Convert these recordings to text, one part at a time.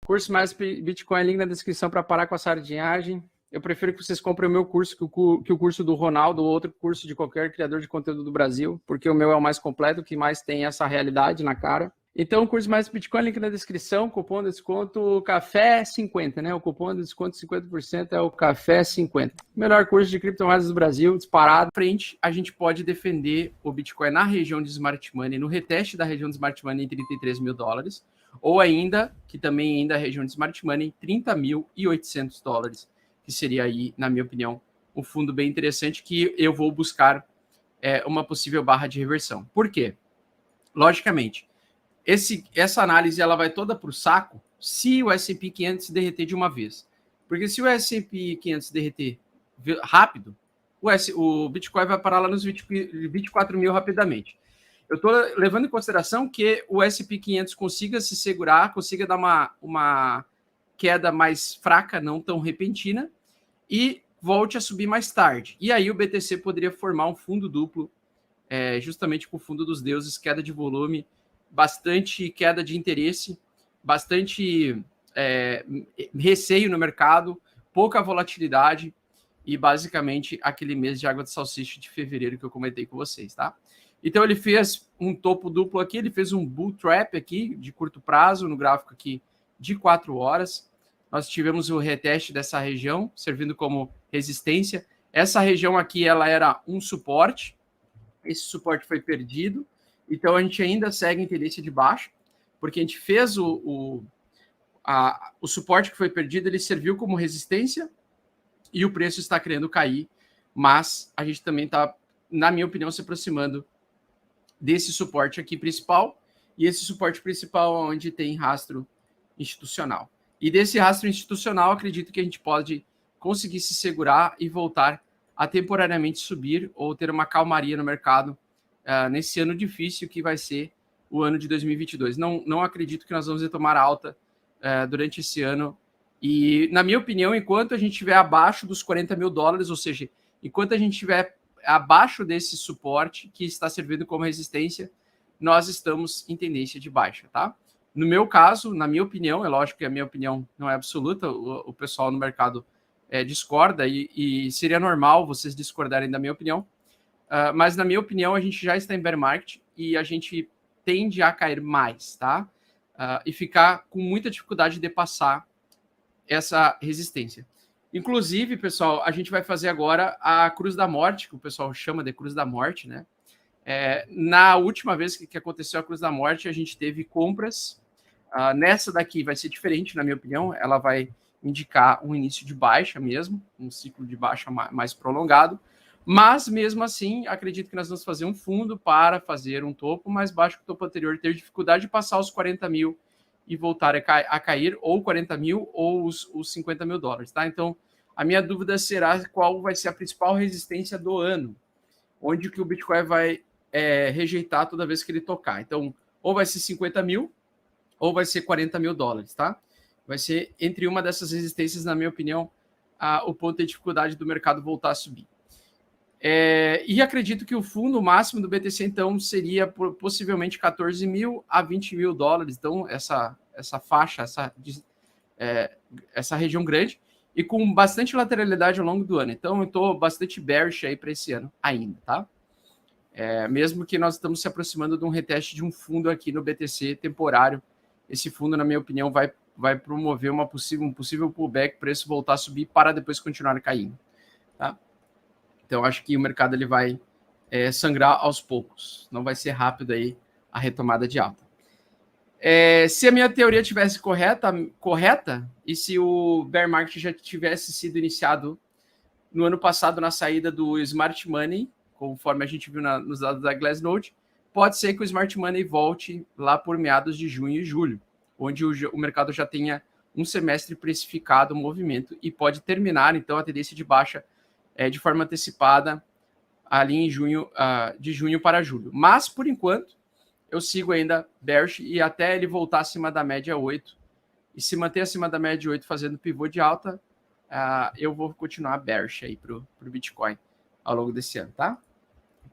Curso mais Bitcoin, link na descrição para parar com a sardinhagem. Eu prefiro que vocês comprem o meu curso que o curso do Ronaldo ou outro curso de qualquer criador de conteúdo do Brasil, porque o meu é o mais completo, que mais tem essa realidade na cara. Então, o curso mais Bitcoin, link na descrição, cupom de desconto CAFÉ50, né? O cupom de desconto 50% é o CAFÉ50. Melhor curso de criptomoedas do Brasil, disparado. Frente, a gente pode defender o Bitcoin na região de Smart Money, no reteste da região de Smart Money em 33 mil dólares, ou ainda, que também ainda a região de Smart Money, 30.800 dólares, que seria aí, na minha opinião, um fundo bem interessante que eu vou buscar uma possível barra de reversão. Por quê? Logicamente, essa análise ela vai toda para o saco se o S&P 500 se derreter de uma vez. Porque se o S&P 500 se derreter rápido, o Bitcoin vai parar lá nos 24 mil rapidamente. Eu estou levando em consideração que o S&P 500 consiga se segurar, consiga dar uma queda mais fraca, não tão repentina, e volte a subir mais tarde. E aí o BTC poderia formar um fundo duplo, justamente com o fundo dos deuses, queda de volume, bastante queda de interesse, bastante receio no mercado, pouca volatilidade e basicamente aquele mês de água de salsicha de fevereiro que eu comentei com vocês, tá? Então ele fez um topo duplo aqui, ele fez um bull trap aqui de curto prazo, no gráfico aqui de 4 horas. Nós tivemos o reteste dessa região, servindo como resistência. Essa região aqui, ela era um suporte. Esse suporte foi perdido. Então, a gente ainda segue em tendência de baixa, porque a gente fez o suporte que foi perdido, ele serviu como resistência e o preço está querendo cair, mas a gente também está, na minha opinião, se aproximando desse suporte aqui principal, e esse suporte principal onde tem rastro institucional. E desse rastro institucional, acredito que a gente pode conseguir se segurar e voltar a temporariamente subir ou ter uma calmaria no mercado nesse ano difícil que vai ser o ano de 2022. Não acredito que nós vamos retomar alta durante esse ano. E, na minha opinião, enquanto a gente estiver abaixo dos 40 mil dólares, ou seja, enquanto a gente estiver abaixo desse suporte que está servindo como resistência, nós estamos em tendência de baixa, tá? No meu caso, na minha opinião, é lógico que a minha opinião não é absoluta, o pessoal no mercado discorda e seria normal vocês discordarem da minha opinião, mas na minha opinião a gente já está em bear market e a gente tende a cair mais, tá? E ficar com muita dificuldade de passar essa resistência. Inclusive, pessoal, a gente vai fazer agora a Cruz da Morte, que o pessoal chama de Cruz da Morte, né? Na última vez que aconteceu a Cruz da Morte, a gente teve compras. Nessa daqui vai ser diferente, na minha opinião. Ela vai indicar um início de baixa mesmo, um ciclo de baixa mais prolongado. Mas, mesmo assim, acredito que nós vamos fazer um fundo para fazer um topo mais baixo que o topo anterior, ter dificuldade de passar os 40 mil e voltar a cair, ou 40 mil ou os 50 mil dólares, tá? Então, a minha dúvida será qual vai ser a principal resistência do ano, onde que o Bitcoin vai rejeitar toda vez que ele tocar. Então, ou vai ser 50 mil, ou vai ser 40 mil dólares, tá? Vai ser entre uma dessas resistências, na minha opinião, o ponto de dificuldade do mercado voltar a subir. E acredito que o fundo máximo do BTC, então, seria possivelmente 14 mil a 20 mil dólares. Então, essa faixa, essa região grande, e com bastante lateralidade ao longo do ano. Então, eu estou bastante bearish aí para esse ano ainda, tá? Mesmo que nós estamos se aproximando de um reteste de um fundo aqui no BTC temporário. Esse fundo, na minha opinião, vai promover um possível pullback, preço voltar a subir para depois continuar caindo, tá? Então, acho que o mercado ele vai sangrar aos poucos. Não vai ser rápido aí a retomada de alta. Se a minha teoria tivesse correta, e se o bear market já tivesse sido iniciado no ano passado na saída do Smart Money, conforme a gente viu nos dados da Glassnode, pode ser que o Smart Money volte lá por meados de junho e julho, onde o mercado já tenha um semestre precificado o movimento e pode terminar, então, a tendência de baixa de forma antecipada ali em junho, de junho para julho. Mas, por enquanto, eu sigo ainda bearish e até ele voltar acima da média 8 e se manter acima da média 8 fazendo pivô de alta, eu vou continuar bearish aí para o Bitcoin ao longo desse ano, tá?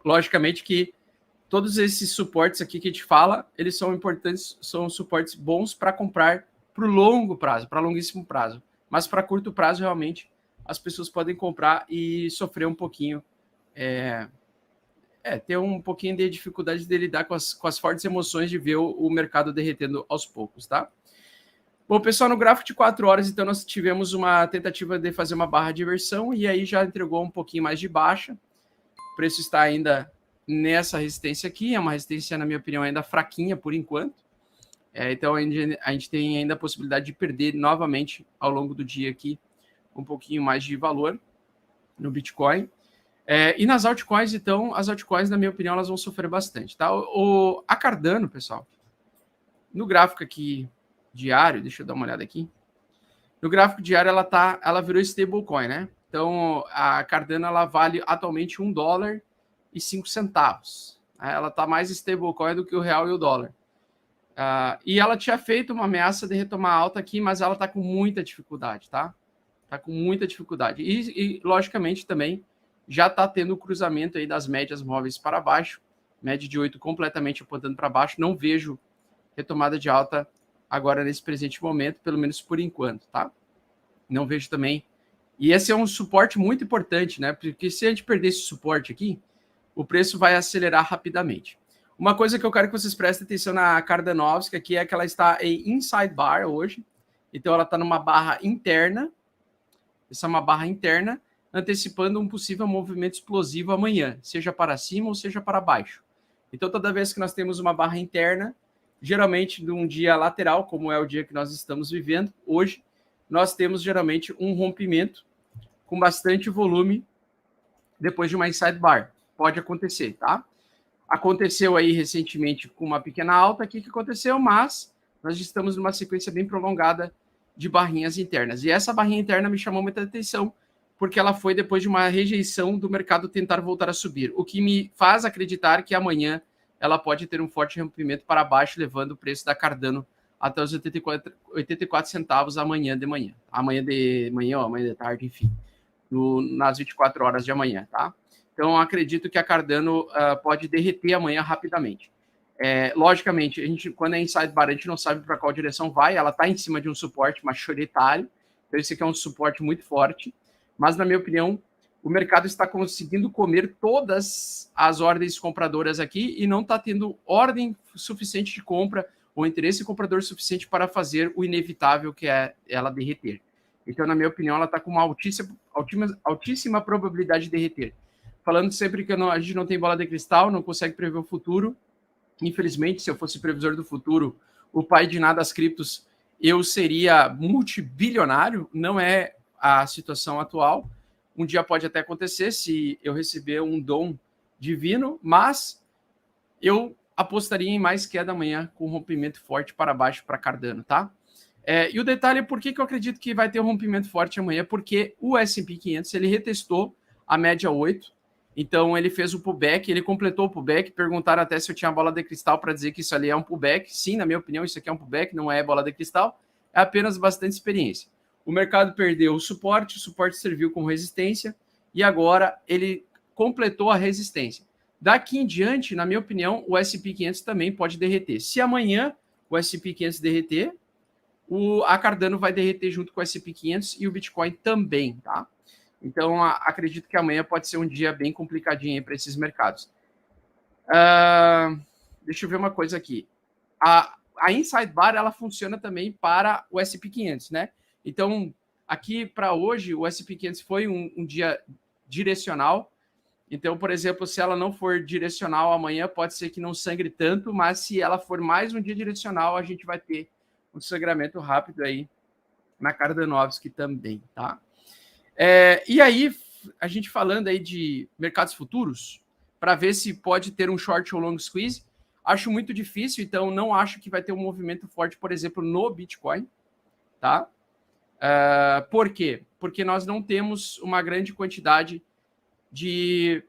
Logicamente que todos esses suportes aqui que a gente fala, eles são importantes, são suportes bons para comprar para o longo prazo, para longuíssimo prazo. Mas para curto prazo, realmente, as pessoas podem comprar e sofrer um pouquinho, ter um pouquinho de dificuldade de lidar com as fortes emoções de ver o mercado derretendo aos poucos, tá? Bom, pessoal, no gráfico de 4 horas, então, nós tivemos uma tentativa de fazer uma barra de inversão e aí já entregou um pouquinho mais de baixa. O preço está ainda nessa resistência aqui, é uma resistência, na minha opinião, ainda fraquinha por enquanto. Então, a gente tem ainda a possibilidade de perder novamente ao longo do dia aqui um pouquinho mais de valor no Bitcoin. E nas altcoins, então, as altcoins, na minha opinião, elas vão sofrer bastante, tá? A Cardano, pessoal, no gráfico aqui diário, deixa eu dar uma olhada aqui. No gráfico diário, ela virou stablecoin, né? Então, a Cardano, ela vale atualmente $1,05. Ela está mais stablecoin do que o real e o dólar. E ela tinha feito uma ameaça de retomar alta aqui, mas ela está com muita dificuldade, tá? Está com muita dificuldade. E, logicamente, também já está tendo o cruzamento aí das médias móveis para baixo, média de 8 completamente apontando para baixo. Não vejo retomada de alta agora nesse presente momento, pelo menos por enquanto, tá? Não vejo também. E esse é um suporte muito importante, né? Porque se a gente perder esse suporte aqui, o preço vai acelerar rapidamente. Uma coisa que eu quero que vocês prestem atenção na Cardanovska aqui é que ela está em inside bar hoje. Então ela está numa barra interna. Essa é uma barra interna, antecipando um possível movimento explosivo amanhã, seja para cima ou seja para baixo. Então toda vez que nós temos uma barra interna, geralmente num dia lateral, como é o dia que nós estamos vivendo hoje, nós temos geralmente um rompimento com bastante volume depois de uma inside bar. Pode acontecer, tá? Aconteceu aí recentemente com uma pequena alta aqui que aconteceu, mas nós estamos numa sequência bem prolongada de barrinhas internas. E essa barrinha interna me chamou muita atenção, porque ela foi depois de uma rejeição do mercado tentar voltar a subir, o que me faz acreditar que amanhã ela pode ter um forte rompimento para baixo, levando o preço da Cardano até os 84 centavos amanhã de manhã. Amanhã de tarde, enfim, nas 24 horas de amanhã, tá? Então, acredito que a Cardano pode derreter amanhã rapidamente. Logicamente, quando é inside bar, a gente não sabe para qual direção vai, ela está em cima de um suporte majoritário, então esse aqui é um suporte muito forte, mas, na minha opinião, o mercado está conseguindo comer todas as ordens compradoras aqui e não está tendo ordem suficiente de compra ou interesse comprador suficiente para fazer o inevitável, que é ela derreter. Então, na minha opinião, ela está com uma altíssima probabilidade de derreter. Falando sempre que a gente não tem bola de cristal, não consegue prever o futuro. Infelizmente, se eu fosse previsor do futuro, o pai de nada das criptos, eu seria multibilionário. Não é a situação atual. Um dia pode até acontecer se eu receber um dom divino, mas eu apostaria em mais queda amanhã com um rompimento forte para baixo para Cardano, tá? E o detalhe é por que eu acredito que vai ter um rompimento forte amanhã, porque o S&P 500 ele retestou a média 8, então ele fez o pullback, ele completou o pullback, perguntaram até se eu tinha bola de cristal para dizer que isso ali é um pullback. Sim, na minha opinião, isso aqui é um pullback, não é bola de cristal, é apenas bastante experiência. O mercado perdeu o suporte serviu como resistência e agora ele completou a resistência. Daqui em diante, na minha opinião, o S&P 500 também pode derreter. Se amanhã o S&P 500 derreter, a Cardano vai derreter junto com o S&P 500 e o Bitcoin também, tá? Então, acredito que amanhã pode ser um dia bem complicadinho para esses mercados. Deixa eu ver uma coisa aqui. A Inside Bar, ela funciona também para o S&P 500, né? Então, aqui para hoje, o S&P 500 foi um dia direcional. Então, por exemplo, se ela não for direcional amanhã, pode ser que não sangre tanto, mas se ela for mais um dia direcional, a gente vai ter um sangramento rápido aí na Cardanovski também, tá? E aí, a gente falando aí de mercados futuros, para ver se pode ter um short ou long squeeze, acho muito difícil, então não acho que vai ter um movimento forte, por exemplo, no Bitcoin, tá? Por quê? Porque nós não temos uma grande quantidade de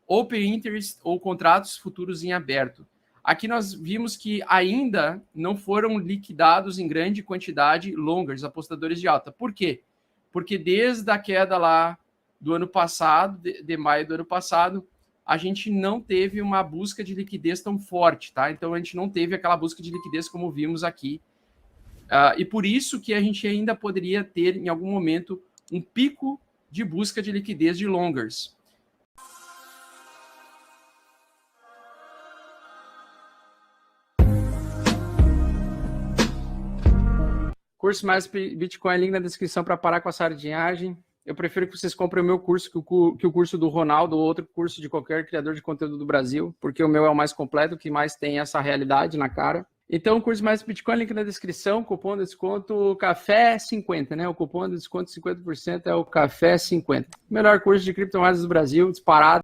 open interest ou contratos futuros em aberto. Aqui nós vimos que ainda não foram liquidados em grande quantidade longers, apostadores de alta. Por quê? Porque desde a queda lá do ano passado, de maio do ano passado, a gente não teve uma busca de liquidez tão forte, tá? Então a gente não teve aquela busca de liquidez como vimos aqui E por isso que a gente ainda poderia ter, em algum momento, um pico de busca de liquidez de longers. Curso mais Bitcoin, link na descrição para parar com a sardinhagem. Eu prefiro que vocês comprem o meu curso que o curso do Ronaldo ou outro curso de qualquer criador de conteúdo do Brasil, porque o meu é o mais completo, que mais tem essa realidade na cara. Então, o curso mais Bitcoin, link na descrição, cupom de desconto CAFÉ50, né? O cupom de desconto 50% é o CAFÉ50. Melhor curso de criptomoedas do Brasil, disparado.